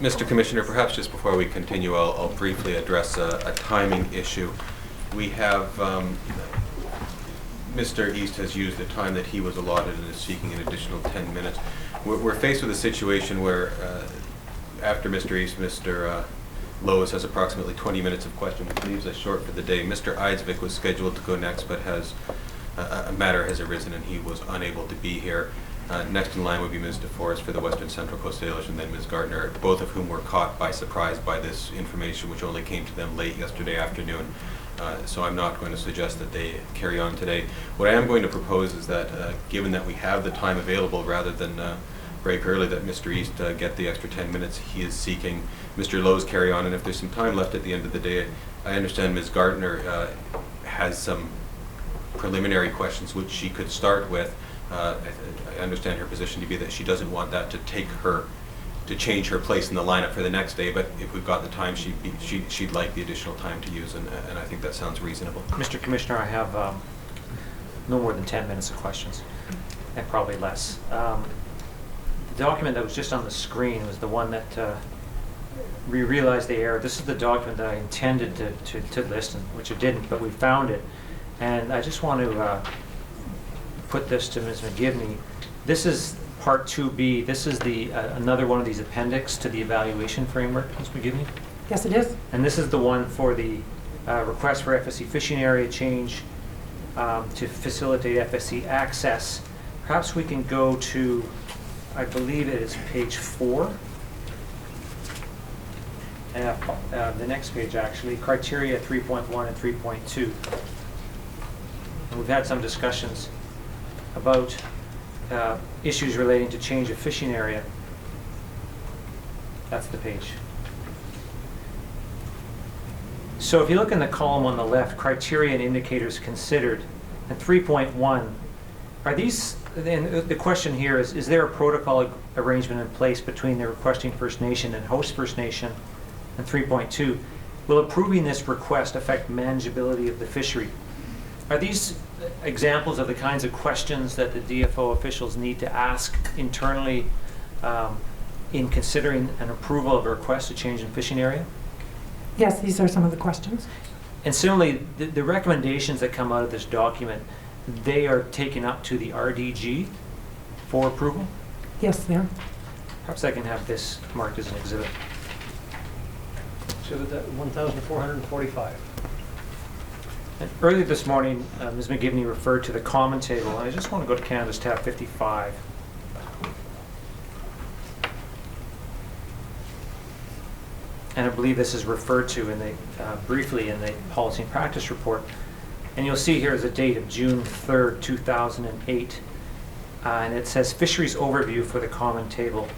Mr. Commissioner, perhaps just before we continue, I'll briefly address a timing issue. We have, Mr. East has used the time that he was allotted and is seeking an additional 10 minutes. We're faced with a situation where, after Mr. East, Mr. Lois has approximately 20 minutes of question, which leaves us short for the day. Mr. Eidsvik was scheduled to go next, but has a matter has arisen and he was unable to be here. Next in line would be Ms. DeForest for the Western Central Coast Salish, and then Ms. Gardner, both of whom were caught by surprise by this information, which only came to them late yesterday afternoon. So I'm not going to suggest that they carry on today. What I am going to propose is that, given that we have the time available, rather than break early, that Mr. East get the extra 10 minutes he is seeking. Mr. Lowe's carry on, and if there's some time left at the end of the day, I understand Ms. Gardner has some preliminary questions which she could start with. I understand her position to be that she doesn't want that to take her, to change her place in the lineup for the next day, but if we've got the time, she'd like the additional time to use, and I think that sounds reasonable. Mr. Commissioner, I have no more than 10 minutes of questions, and probably less. The document that was just on the screen was the one that we realized the error. This is the document that I intended to list, which it didn't, but we found it. And I just want to put this to Ms. McGivney. This is Part 2B. This is the another one of these appendix to the evaluation framework, Ms. McGivney? Yes, it is. And this is the one for the request for FSC fishing area change to facilitate FSC access. Perhaps we can go to, I believe it is page 4. The next page, actually, criteria 3.1 and 3.2. And we've had some discussions about issues relating to change of fishing area. That's the page. So if you look in the column on the left, criteria and indicators considered, and 3.1, are these, and the question here is there a protocol arrangement in place between the requesting First Nation and host First Nation? And 3.2, will approving this request affect manageability of the fishery? Are these examples of the kinds of questions that the DFO officials need to ask internally in considering an approval of a request to change in fishing area? Yes, these are some of the questions. And similarly, the recommendations that come out of this document, they are taken up to the RDG for approval? Yes, they are. Perhaps I can have this marked as an exhibit. Exhibit 1,445. And earlier this morning, Ms. McGivney referred to the common table, and I just want to go to Canada's tab 55. And I believe this is referred to in the briefly in the policy and practice report. And you'll see here is a date of June 3rd, 2008. And it says fisheries overview for the common table.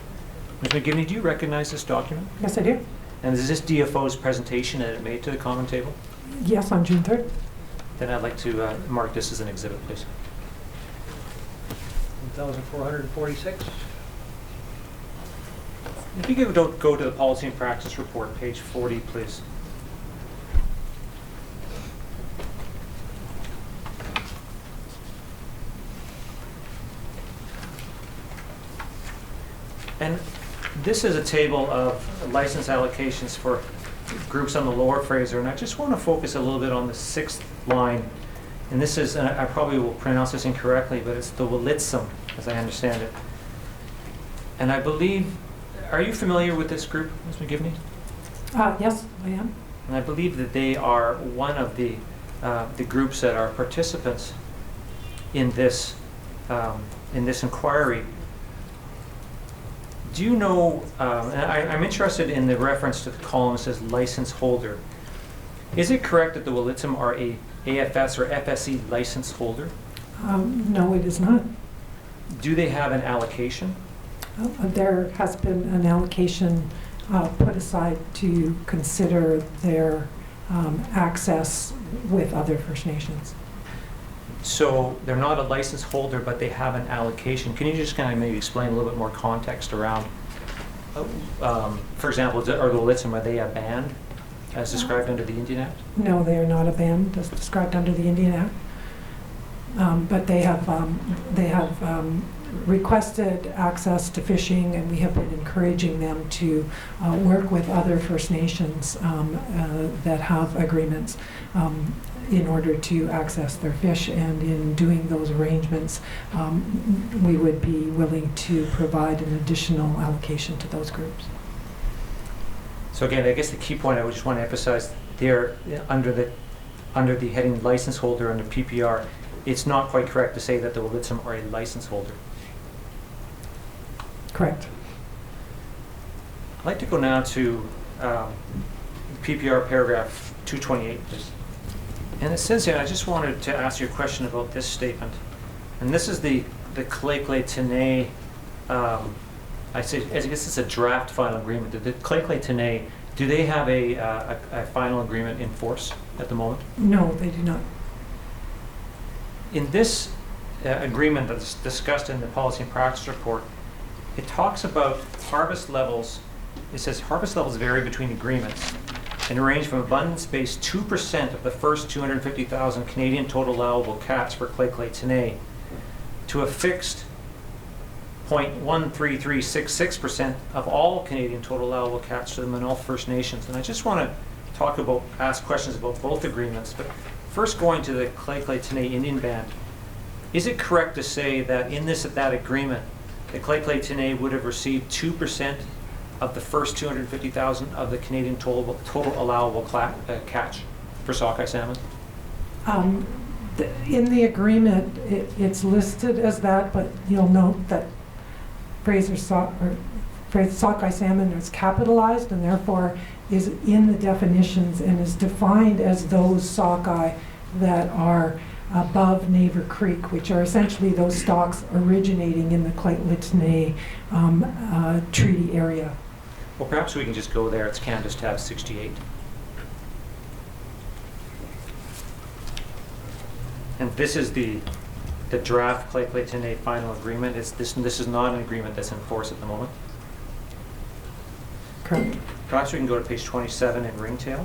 Ms. McGivney, do you recognize this document? Yes, I do. And is this DFO's presentation that it made to the common table? Yes, on June 3rd. Then I'd like to mark this as an exhibit, please. 1,446. If you could go to the policy and practice report, page 40, please. And this is a table of license allocations for groups on the Lower Fraser, and I just want to focus a little bit on the 6th line. And this is, and I probably will pronounce this incorrectly, but it's the Willitsum, as I understand it. And I believe, are you familiar with this group, Ms. McGivney? Yes, I am. And I believe that they are one of the groups that are participants in this inquiry. Do you know, and I'm interested in the reference to the column that says license holder. Is it correct that the Willitsum are a AFS or FSC license holder? No, it is not. Do they have an allocation? There has been an allocation put aside to consider their access with other First Nations. So they're not a license holder, but they have an allocation. Can you just kind of maybe explain a little bit more context around, for example, are the Willitsum, are they a band as described under the Indian Act? No, they are not a band as described under the Indian Act. But they have requested access to fishing, and we have been encouraging them to work with other First Nations that have agreements in order to access their fish. And in doing those arrangements, we would be willing to provide an additional allocation to those groups. So again, I guess the key point I would just want to emphasize there, under the heading license holder under PPR, it's not quite correct to say that the Wallitsum are a license holder. Correct. I'd like to go now to PPR paragraph 228, please. And it says here, I just wanted to ask you a question about this statement. And this is the Lheidli T'enneh, I guess it's a draft final agreement. The Lheidli T'enneh, do they have a final agreement in force at the moment? No, they do not. In this agreement that's discussed in the policy and practice report, it talks about harvest levels. It says harvest levels vary between agreements and range from abundance-based 2% of the first 250,000 Canadian total allowable catch for Lheidli T'enneh to a fixed 0.13366% of all Canadian total allowable catch to the Manaw First Nations. And I just want to ask questions about both agreements, but first going to the Lheidli T'enneh Indian Band, is it correct to say that in that agreement, the Lheidli T'enneh would have received 2% of the first 250,000 of the Canadian total allowable catch for sockeye salmon? In the agreement, it's listed as that, but you'll note that Fraser sockeye salmon is capitalized and therefore is in the definitions and is defined as those sockeye that are above Naver Creek, which are essentially those stocks originating in the Lheidli T'enneh treaty area. Well, perhaps we can just go there. It's Canvas tab 68. And this is the draft Lheidli T'enneh final agreement. This is not an agreement that's in force at the moment. Correct. Perhaps we can go to page 27 in Ringtail.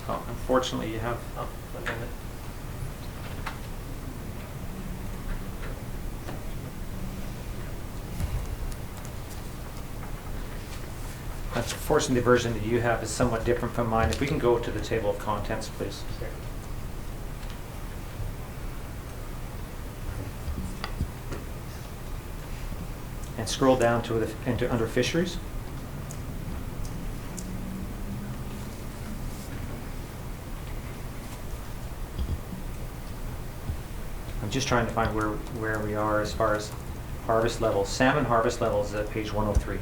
Oh, unfortunately, you have a minute. Unfortunately, the version that you have is somewhat different from mine. If we can go to the table of contents, please. And scroll down to under fisheries. I'm just trying to find where we are as far as harvest levels. Salmon harvest levels at page 103.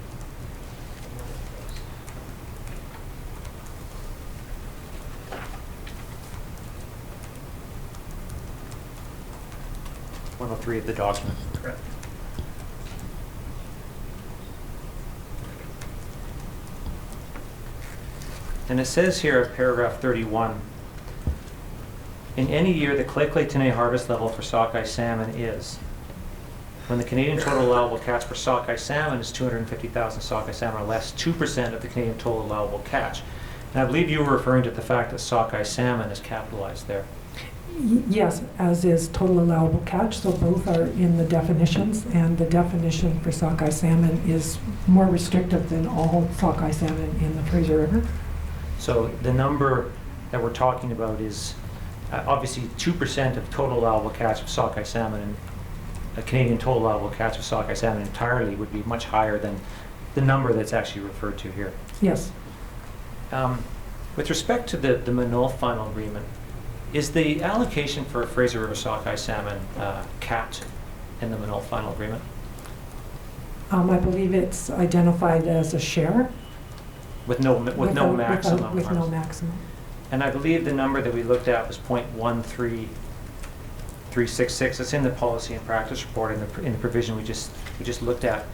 Of the document. Correct. And it says here, paragraph 31, in any year the Lheidli T'enneh harvest level for sockeye salmon is, when the Canadian total allowable catch for sockeye salmon is 250,000 sockeye salmon or less, 2% of the Canadian total allowable catch. And I believe you were referring to the fact that sockeye salmon is capitalized there. Yes, as is total allowable catch, so both are in the definitions, and the definition for sockeye salmon is more restrictive than all sockeye salmon in the Fraser River. So the number that we're talking about is obviously 2% of total allowable catch of sockeye salmon, and a Canadian total allowable catch of sockeye salmon entirely would be much higher than the number that's actually referred to here. Yes. With respect to the Manaw final agreement, is the allocation for Fraser River sockeye salmon capped in the Manaw final agreement? I believe it's identified as a share. With no maximum. With no maximum. And I believe the number that we looked at was 0.13366. It's in the policy and practice report in the provision we just looked at.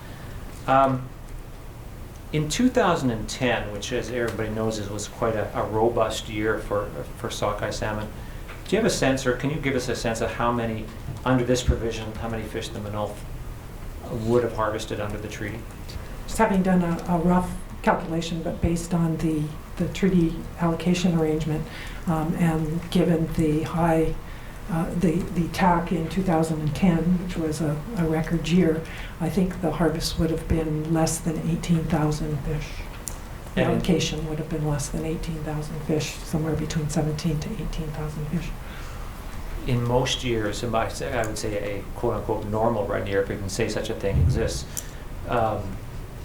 In 2010, which as everybody knows was quite a robust year for sockeye salmon, do you have a sense, or can you give us a sense of how many, under this provision, how many fish the Manaw would have harvested under the treaty? Just having done a rough calculation, but based on the the treaty allocation arrangement, and given the high, the TAC in 2010, which was a record year, I think the harvest would have been less than 18,000 fish. The And- allocation would have been less than 18,000 fish, somewhere between 17 to 18,000 fish. In most years, I would say a quote-unquote normal run year, if we can say such a thing exists,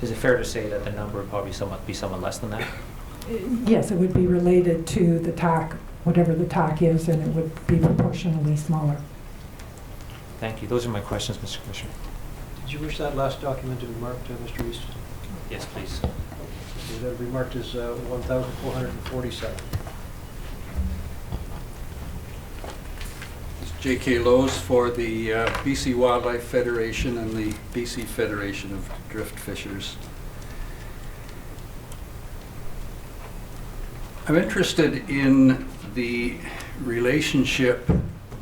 is it fair to say that the number would probably be somewhat less than that? Yes, it would be related to the TAC, whatever the TAC is, and it would be proportionally smaller. Thank you. Those are my questions, Mr. Commissioner. Did you wish that last document to be marked, Mr. East? Yes, please. Okay, that'll be marked as 1,447. J.K. Lowe's for the BC Wildlife Federation and the BC Federation of Drift Fishers. I'm interested in the relationship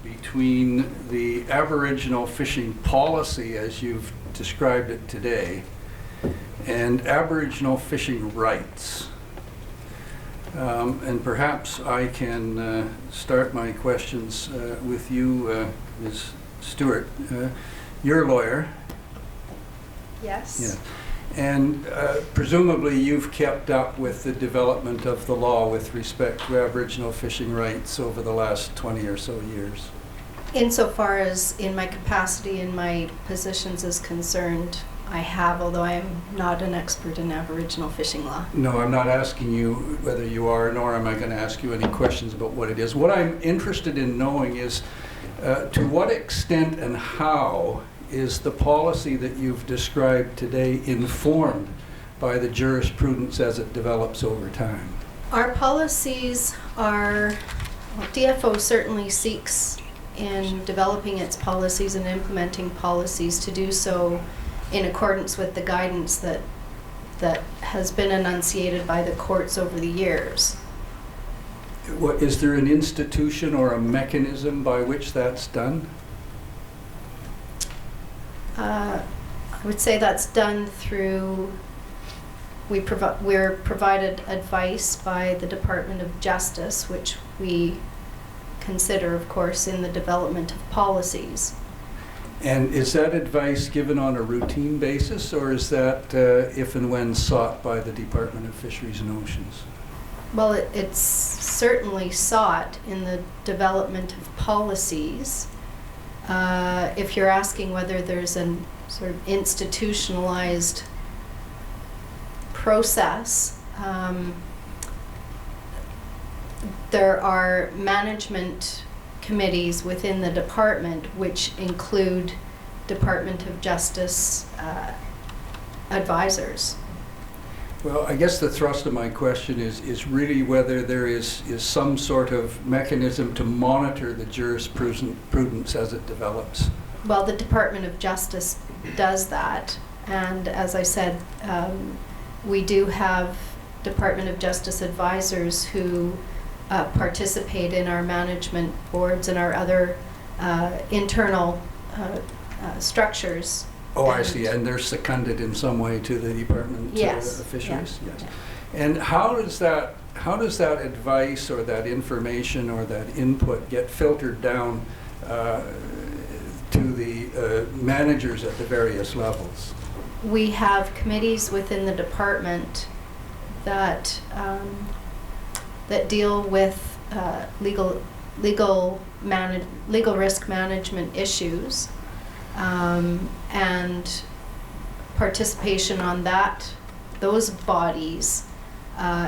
between the Aboriginal fishing policy, as you've described it today, and Aboriginal fishing rights. And perhaps I can start my questions with you, Ms. Stewart. You're a lawyer. Yes. Yeah. And presumably you've kept up with the development of the law with respect to Aboriginal fishing rights over the last 20 or so years. Insofar as in my capacity in my positions is concerned, I have, although I am not an expert in Aboriginal fishing law. No, I'm not asking you whether you are, nor am I going to ask you any questions about what it is. What I'm interested in knowing is to what extent and how is the policy that you've described today informed by the jurisprudence as it develops over time? Our policies are, well, DFO certainly seeks in developing its policies and implementing policies to do so in accordance with the guidance that has been enunciated by the courts over the years. What, is there an institution or a mechanism by which that's done? I would say that's done through, we're provided advice by the Department of Justice, which we consider, of course, in the development of policies. And is that advice given on a routine basis, or is that if and when sought by the Department of Fisheries and Oceans? Well, it's certainly sought in the development of policies. If you're asking whether there's a sort of institutionalized process, there are management committees within the department which include Department of Justice advisors. Well, I guess the thrust of my question is really whether there is some sort of mechanism to monitor the jurisprudence as it develops. Well, the Department of Justice does that, and as I said, we do have Department of Justice advisors who participate in our management boards and our other internal structures. Oh, I see, and they're seconded in some way to the Department Yes, of Fisheries? yeah, Yes. yeah. And how does that advice or that information or that input get filtered down to the managers at the various levels? We have committees within the department that that deal with legal risk management issues, and participation on those bodies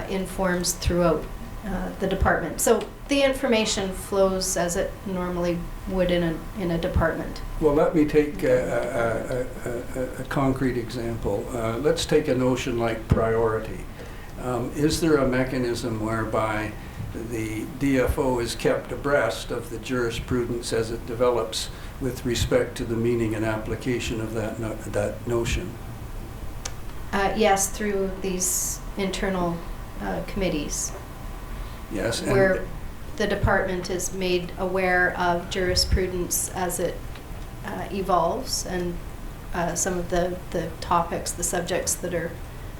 informs throughout the department. So the information flows as it normally would in a department. Well, let me take a concrete example. Let's take a notion like priority. Is there a mechanism whereby the DFO is kept abreast of the jurisprudence as it develops with respect to the meaning and application of that notion? Yes, through these internal committees, Yes. where the department is made aware of jurisprudence as it evolves, and some of the topics, the subjects that are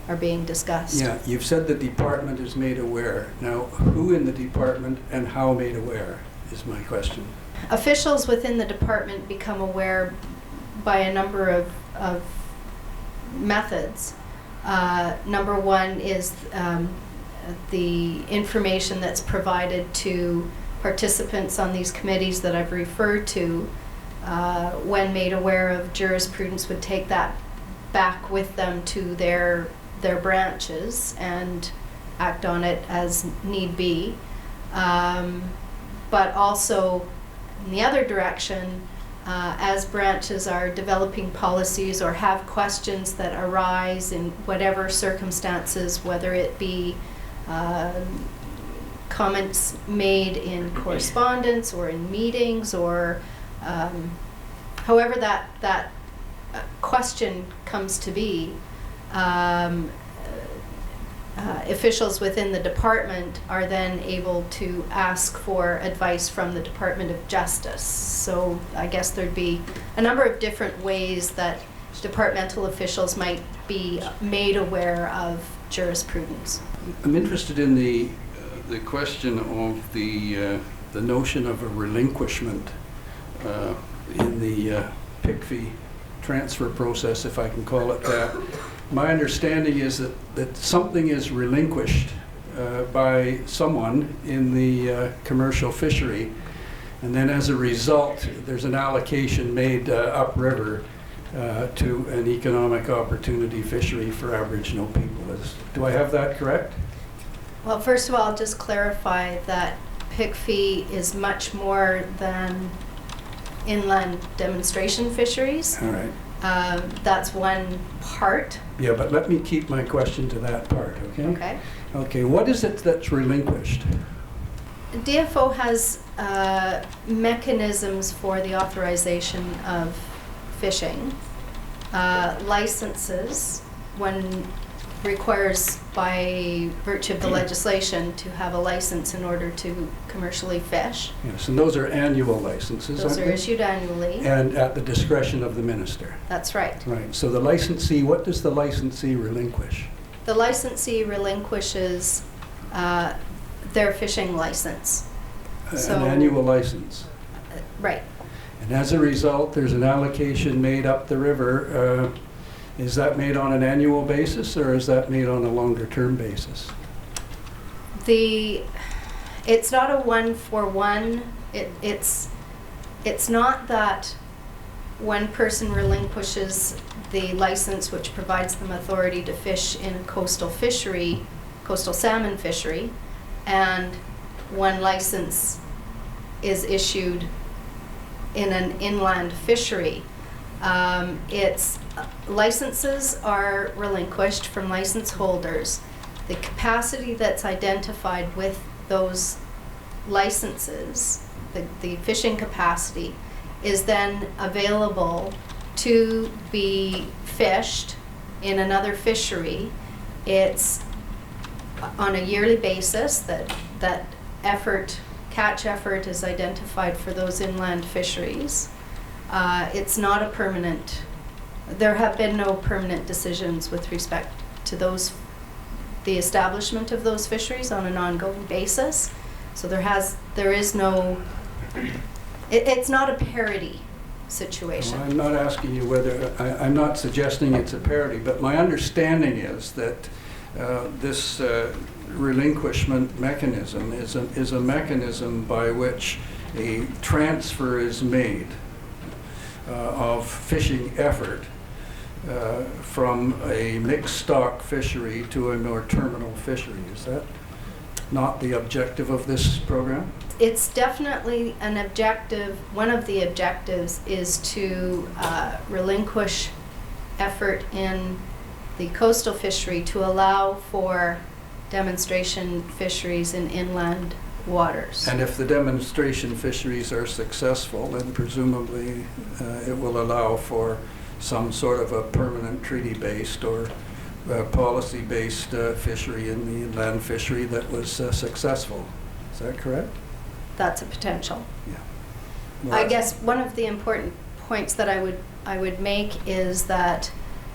are being discussed. Yeah, you've said the department is made aware. Now, who in the department and how made aware is my question. Officials within the department become aware by a number of methods. Number one is the information that's provided to participants on these committees that I've referred to. When made aware of jurisprudence, would take that back with them to their branches and act on it as need be. But also in the other direction, as branches are developing policies or have questions that arise in whatever circumstances, whether it be comments made in correspondence or in meetings or however that question comes to be, officials within the department are then able to ask for advice from the Department of Justice. So I guess there'd be a number of different ways that departmental officials might be made aware of jurisprudence. I'm interested in the question of the notion of a relinquishment in the PICFI transfer process, if I can call it that. My understanding is that something is relinquished by someone in the commercial fishery, and then as a result, there's an allocation made upriver to an economic opportunity fishery for Aboriginal people. Do I have that correct? Well, first of all, I'll just clarify that PICFI is much more than inland demonstration fisheries. All right. That's one part. Yeah, but let me keep my question to that part, okay? Okay. Okay, what is it that's relinquished? DFO has mechanisms for the authorization of fishing. Licenses, one requires by virtue of the legislation to have a license in order to commercially fish. Yes, and those are annual licenses, Those aren't are they? issued annually. And at the discretion of the minister. That's right. Right, so the licensee, what does the licensee relinquish? The licensee relinquishes their fishing license. So- An annual license. Right. And as a result, there's an allocation made up the river. Is that made on an annual basis, or is that made on a longer-term basis? It's not a one-for-one. It's not that one person relinquishes the license which provides them authority to fish in a coastal fishery, coastal salmon fishery, and one license is issued in an inland fishery. Licenses are relinquished from license holders. The capacity that's identified with those licenses, the fishing capacity, is then available to be fished in another fishery. It's on a yearly basis that catch effort is identified for those inland fisheries. It's not a permanent, there have been no permanent decisions with respect to the establishment of those fisheries on an ongoing basis. So there is no, it's not a parity situation. Well, I'm not asking you whether, I'm not suggesting it's a parity, but my understanding is that this relinquishment mechanism is a mechanism by which a transfer is made of fishing effort from a mixed stock fishery to a more terminal fishery. Is that not the objective of this program? It's definitely an objective. One of the objectives is to relinquish effort in the coastal fishery to allow for demonstration fisheries in inland waters. And if the demonstration fisheries are successful, then presumably it will allow for some sort of a permanent treaty-based or policy-based fishery in the inland fishery that was successful. Is that correct? That's a potential. Yeah. Well, I that's- guess one of the important points that I would make is that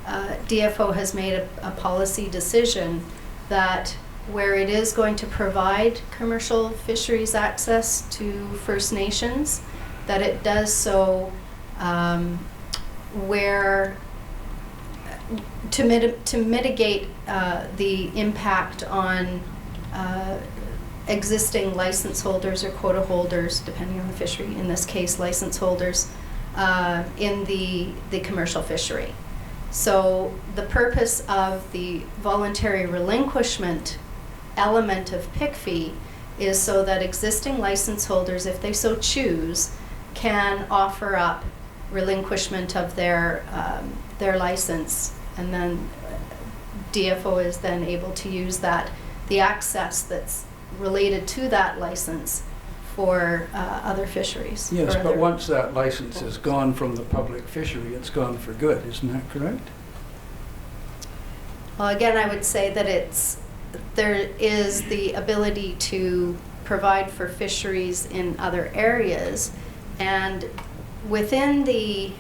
DFO has made a policy decision that where it is going to provide commercial fisheries access to First Nations, that it does so where to mitigate the impact on existing license holders or quota holders, depending on the fishery, in this case license holders, in the commercial fishery. So the purpose of the voluntary relinquishment element of PICFI is so that existing license holders, if they so choose, can offer up relinquishment of their license, and then DFO is then able to use the access that's related to that license for other fisheries. Yes, or but other- once that license is gone from the public fishery, it's gone for good, isn't that correct? Well, again, I would say that there is the ability to provide for fisheries in other areas, and within the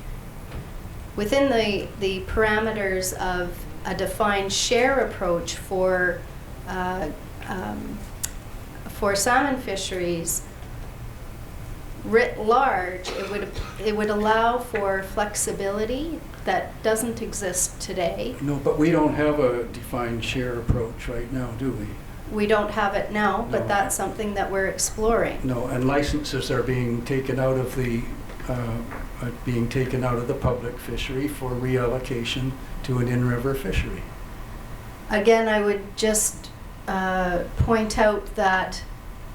parameters of a defined share approach for salmon fisheries, writ large, it would allow for flexibility that doesn't exist today. No, but we don't have a defined share approach right now, do we? We don't have it now, but No. that's something that we're exploring. No, and licenses are being taken out of the public fishery for reallocation to an in-river fishery. Again, I would just point out that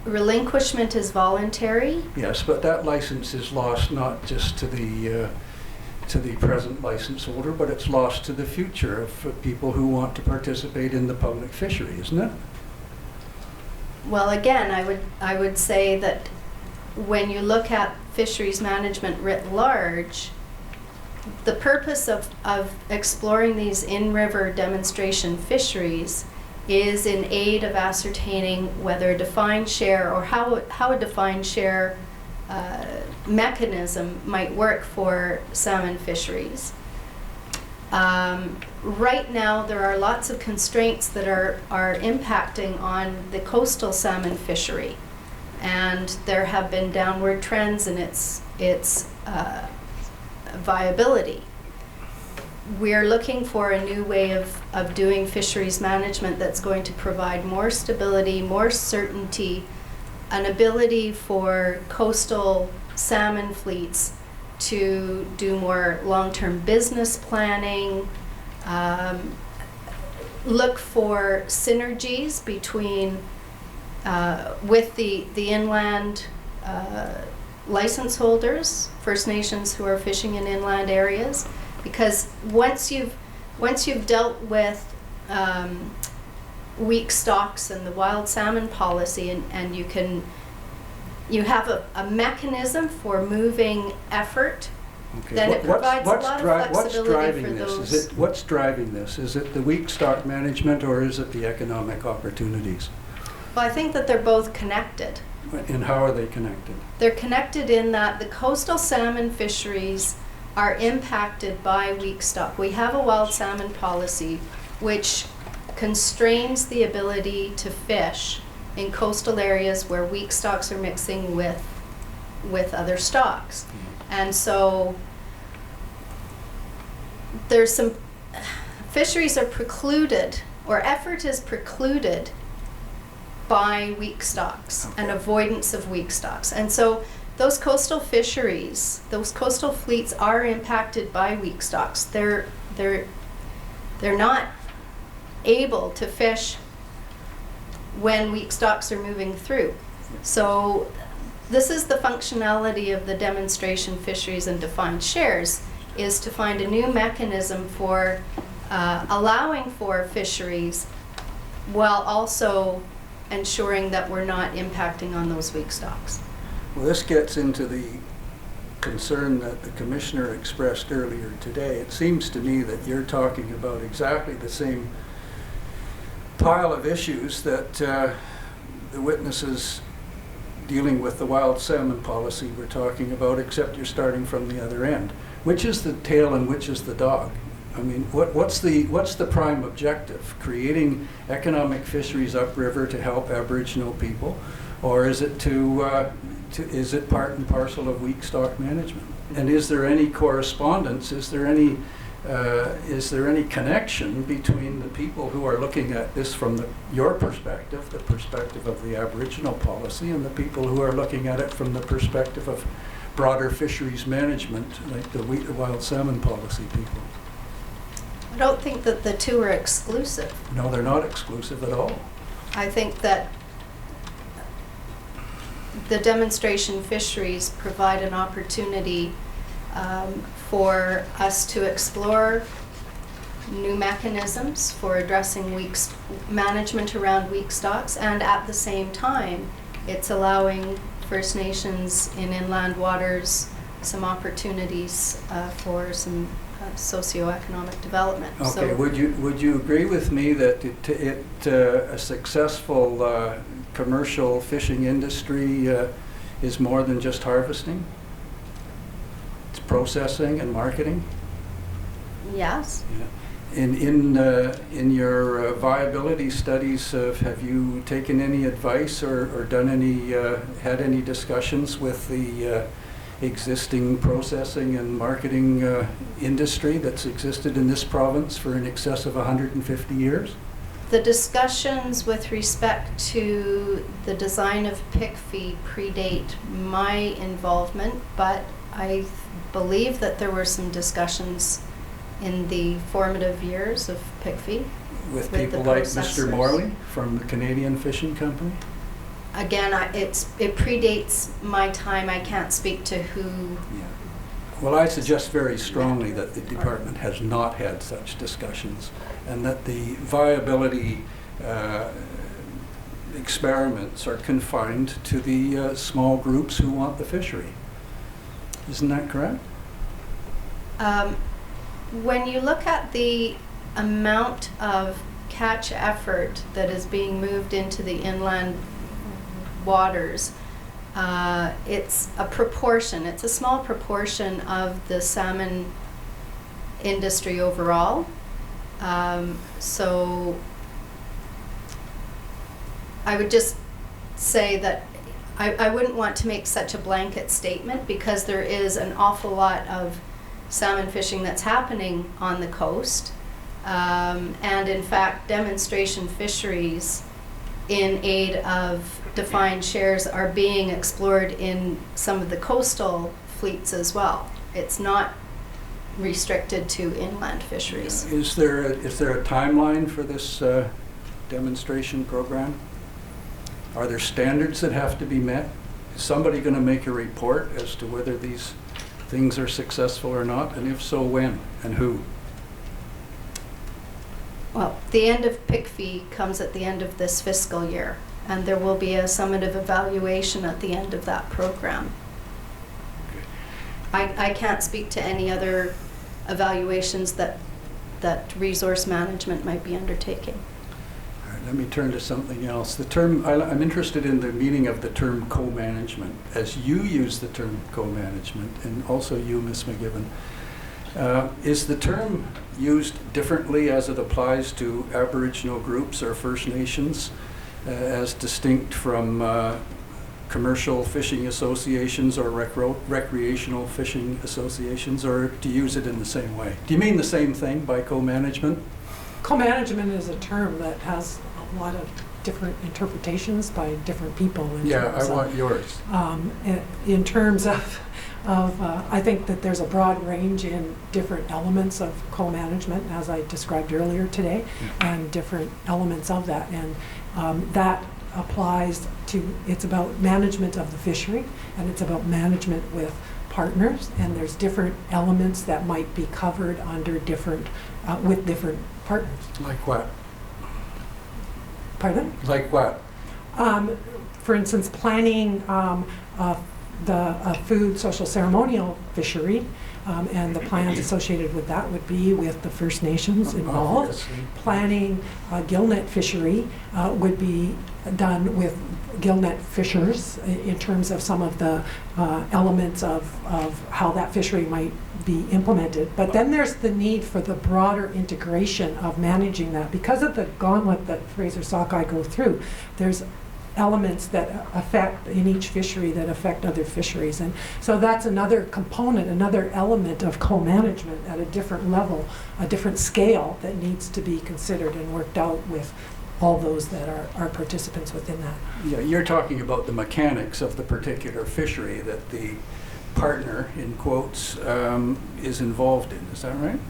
relinquishment is voluntary. Yes, but that license is lost not just to the present license holder, but it's lost to the future of people who want to participate in the public fishery, isn't it? Well, again, I would say that when you look at fisheries management writ large, the purpose of exploring these in-river demonstration fisheries is in aid of ascertaining whether a defined share or how a defined share mechanism might work for salmon fisheries. Right now, there are lots of constraints that are impacting on the coastal salmon fishery, and there have been downward trends in its viability. We're looking for a new way of doing fisheries management that's going to provide more stability, more certainty, an ability for coastal salmon fleets to do more long-term business planning, look for synergies between with the inland license holders, First Nations who are fishing in inland areas, because once you've dealt with weak stocks and the wild salmon policy, and you have a mechanism for moving effort, Okay. then it provides a lot of flexibility for those. What's driving this? Is it the weak stock management, or is it the economic opportunities? Well, I think that they're both connected. And how are they connected? They're connected in that the coastal salmon fisheries are impacted by weak stock. We have a wild salmon policy which constrains the ability to fish in coastal areas where weak stocks are mixing with other stocks. And so there's some fisheries are precluded, or effort is precluded by weak stocks and avoidance of weak stocks. And so those coastal fisheries, those coastal fleets are impacted by weak stocks. They're not able to fish when weak stocks are moving through. So this is the functionality of the demonstration fisheries and defined shares, is to find a new mechanism for allowing for fisheries while also ensuring that we're not impacting on those weak stocks. Well, this gets into the concern that the Commissioner expressed earlier today. It seems to me that you're talking about exactly the same pile of issues that the witnesses dealing with the wild salmon policy were talking about, except you're starting from the other end. Which is the tail and which is the dog? I mean, what's the prime objective? Creating economic fisheries upriver to help Aboriginal people, or is it is it part and parcel of weak stock management? And is there any correspondence? Is there any connection between the people who are looking at this from your perspective, the perspective of the Aboriginal policy, and the people who are looking at it from the perspective of broader fisheries management, like the wild salmon policy people? I don't think that the two are exclusive. No, they're not exclusive at all. I think that the demonstration fisheries provide an opportunity for us to explore new mechanisms for addressing management around weak stocks, and at the same time, it's allowing First Nations in inland waters some opportunities for some socioeconomic development. Okay, would you agree with me that a successful commercial fishing industry is more than just harvesting? It's processing and marketing? Yes. Yeah. In your viability studies, have you taken any advice or done any had any discussions with the existing processing and marketing industry that's existed in this province for in excess of 150 years? The discussions with respect to the design of PICFI predate my involvement, but I believe that there were some discussions in the formative years of PICFI. With the people like Mr. processors. Morley from the Canadian Fishing Company? Again, it predates my time. I can't speak to who. Yeah. Well, I suggest very strongly that the department has not had such discussions, and that the viability experiments are confined to the small groups who want the fishery. Isn't that correct? When you look at the amount of catch effort that is being moved into the inland waters, it's a proportion. It's a small proportion of the salmon industry overall. So I would just say that I wouldn't want to make such a blanket statement, because there is an awful lot of salmon fishing that's happening on the coast. And in fact, demonstration fisheries in aid of defined shares are being explored in some of the coastal fleets as well. It's not restricted to inland fisheries. Is there a timeline for this demonstration program? Are there standards that have to be met? Is somebody going to make a report as to whether these things are successful or not? And if so, when and who? Well, the end of PICFI comes at the end of this fiscal year, and there will be a summative evaluation at the end of that program. I can't speak to any other evaluations that resource management might be undertaking. All right, let me turn to something else. The term, I'm interested in the meaning of the term co-management, as you use the term co-management, and also you, Ms. McGibbon. Is the term used differently as it applies to Aboriginal groups or First Nations, as distinct from commercial fishing associations or recreational fishing associations, or do you use it in the same way? Do you mean the same thing by co-management? Co-management is a term that has a lot of different interpretations by different people. Yeah, I want yours. In terms of I think that there's a broad range in different elements of co-management, as I described earlier today, and different elements of that. And that applies to, it's about management of the fishery, and it's about management with partners, and there's different elements that might be covered under different, with different partners. Like what? Pardon? Like what? For instance, planning the food social ceremonial fishery, and the plans associated with that would be with the First Nations involved. Obviously. Planning gillnet fishery would be done with gillnet fishers in terms of some of the elements of how that fishery might be implemented. But then there's the need for the broader integration of managing that. Because of the gauntlet that Fraser Sockeye go through, there's elements that affect in each fishery that affect other fisheries. And so that's another component, another element of co-management at a different level, a different scale that needs to be considered and worked out with all those that are participants within that. Yeah, you're talking about the mechanics of the particular fishery that the partner, in quotes, is involved in. Is that right?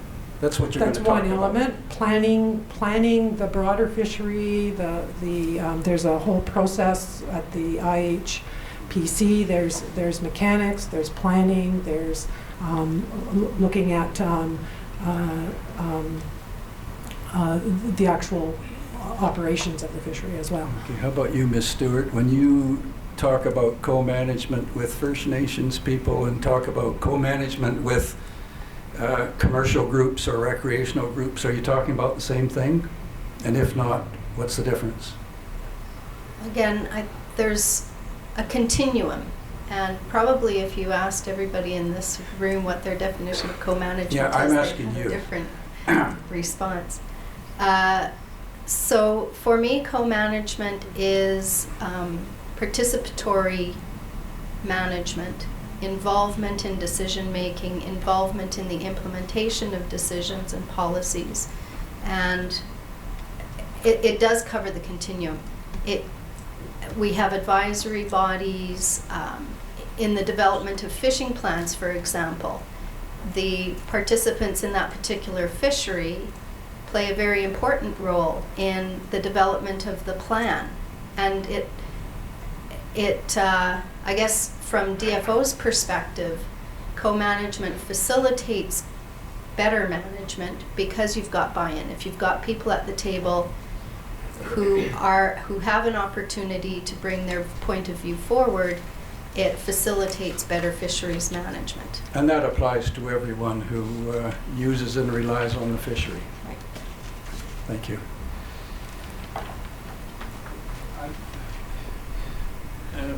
That's what you're going That's to talk one about. element. Planning the broader fishery. There's a whole process at the IHPC. There's mechanics. There's planning. There's looking at the actual operations of the fishery as well. Okay, how about you, Ms. Stewart? When you talk about co-management with First Nations people and talk about co-management with commercial groups or recreational groups, are you talking about the same thing? And if not, what's the difference? Again, there's a continuum, and probably if you asked everybody in this room what their definition of co-management Yeah, I'm is, they'd asking have you. a different response. So for me, co-management is participatory management, involvement in decision-making, involvement in the implementation of decisions and policies. And it does cover the continuum. We have advisory bodies in the development of fishing plans, for example. The participants in that particular fishery play a very important role in the development of the plan. And I guess from DFO's perspective, co-management facilitates better management because you've got buy-in. If you've got people at the table who have an opportunity to bring their point of view forward, it facilitates better fisheries management. And that applies to everyone who uses and relies on the fishery. Right. Thank you.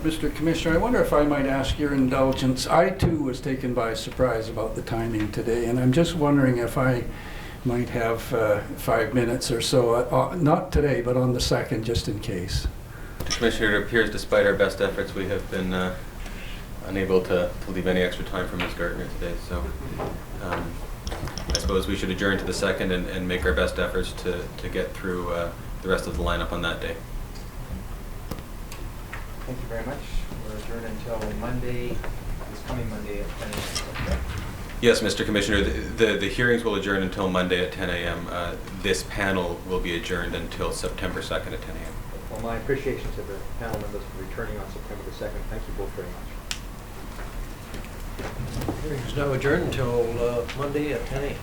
Mr. Commissioner, I wonder if I might ask your indulgence. I too was taken by surprise about the timing today, and I'm just wondering if I might have 5 minutes or so, not today, but on the 2nd, just in case. Commissioner, it appears despite our best efforts, we have been unable to leave any extra time for Ms. Gartner today. So I suppose we should adjourn to the 2nd and make our best efforts to get through the rest of the lineup on that day. Thank you very much. We're adjourned until Monday, this coming Monday at 10 a.m. Yes, Mr. Commissioner, the hearings will adjourn until Monday at 10 a.m. This panel will be adjourned until September 2nd at 10 a.m. Well, my appreciation to the panel members for returning on September the 2nd. Thank you both very much. Hearing is now adjourned until Monday at 10 a.m.